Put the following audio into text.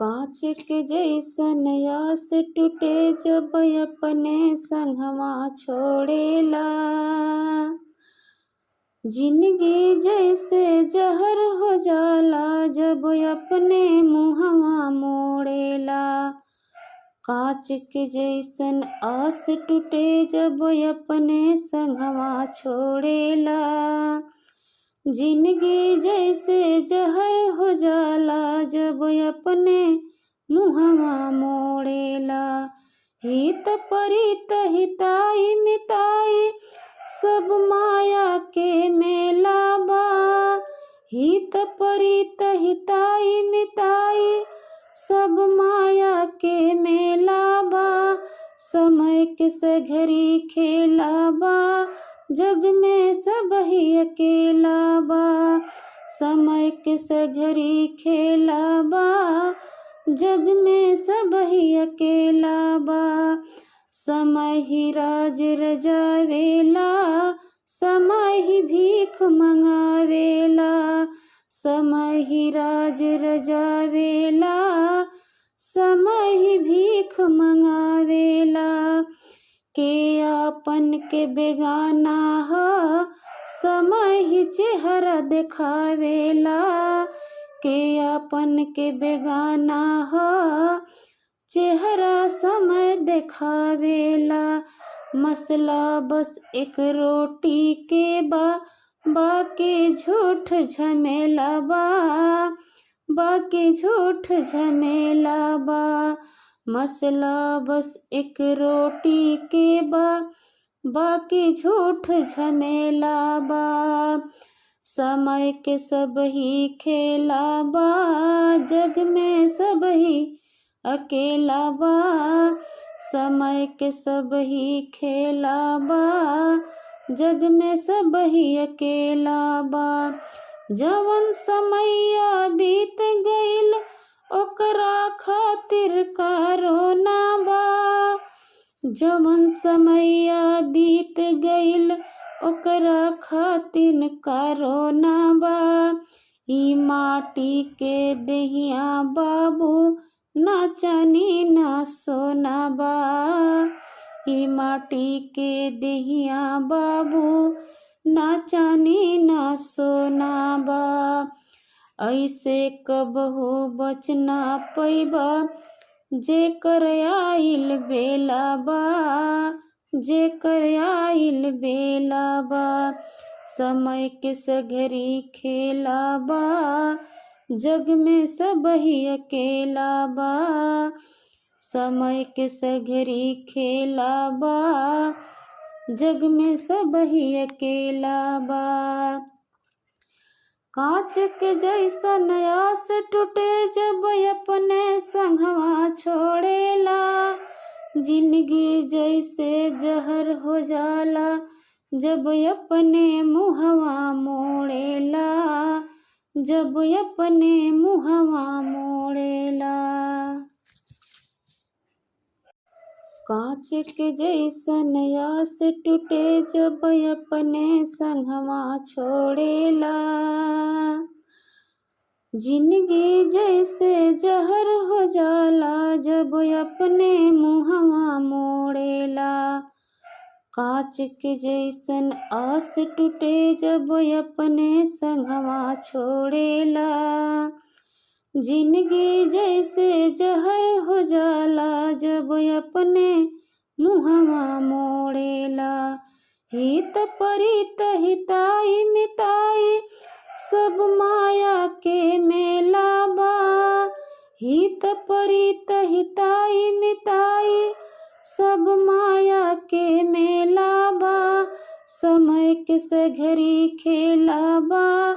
कांच के जैसन आस टूटे जब अपने संगवा छोड़ेला। जिंदगी जैसे जहर हो जाला जब अपने मुहवा मोड़ेला। कांच के जैसन आस टूटे जब अपने संगवा छोड़ेला। जिंदगी जैसे जहर हो जाला जब अपने मुहवा मोड़ेला। हित परित हिताई मिताई सब माया के मेला बा। हित परित हिताई मिताई सब माया के मेला बा। समय के सघरी खेला बा जग में सबही अकेला बा। समय के सघरी खेला बा जग में सबही अकेला बा। समय ही राज रजावेला समय ही भीख मंगावेला। समय ही राज रजावेला समय ही भीख मंगावेला। के आपन के बेगाना ह समय ही चेहरा देखावेला। के आपन के बेगाना ह चेहरा समय देखावेला। मसला बस एक रोटी के बाकी झूठ झमेला बा। बाकी झूठ झमेला बा। मसला बस एक रोटी के बाकी झूठ झमेला बा। समय के सबही खेला बा जग में सबही अकेला बा। समय के सबही खेला बा जग में सबही अकेला बा। जवन समैया बीत गईल ओकरा खातिर कारो ना बा। जवन समैया बीत गईल ओकरा खातिर कारो ना बा। ई माटी के देहिया बाबू ना चानी ना सोना बा। ई माटी के देहिया बाबू ना चानी ना सोना बा। ऐसे कबहू बचना पैबा जेकर आइल बेला बा। जेकर आइल बेला बा। समय के सगरी खेला बा जग में सबही अकेला बा। समय के सगरी खेला बा जग में सबही अकेला बा। कांच के जैसन आस टूटे जब अपने संगवा छोड़ेला। जिंदगी जैसे जहर हो जाला जब अपने मुहवा मोड़ेला। जब अपने मुहवा मोड़ेला। कांच के जैसन आस टूटे जब अपने संगवा छोड़ेला। जिंदगी जैसे जहर हो जाला जब अपने मुहवा मोड़ेला। कांच के जैसन आस टूटे जब अपने संगवा छोड़ेला। जिंदगी जैसे जहर हो जाला जब अपने मुहवा मोड़ेला। हित परित हिताई मिताई सब माया के मेला बा। हित परित हिताई मिताई सब माया के मेला बा। समय के सघरी खेला बा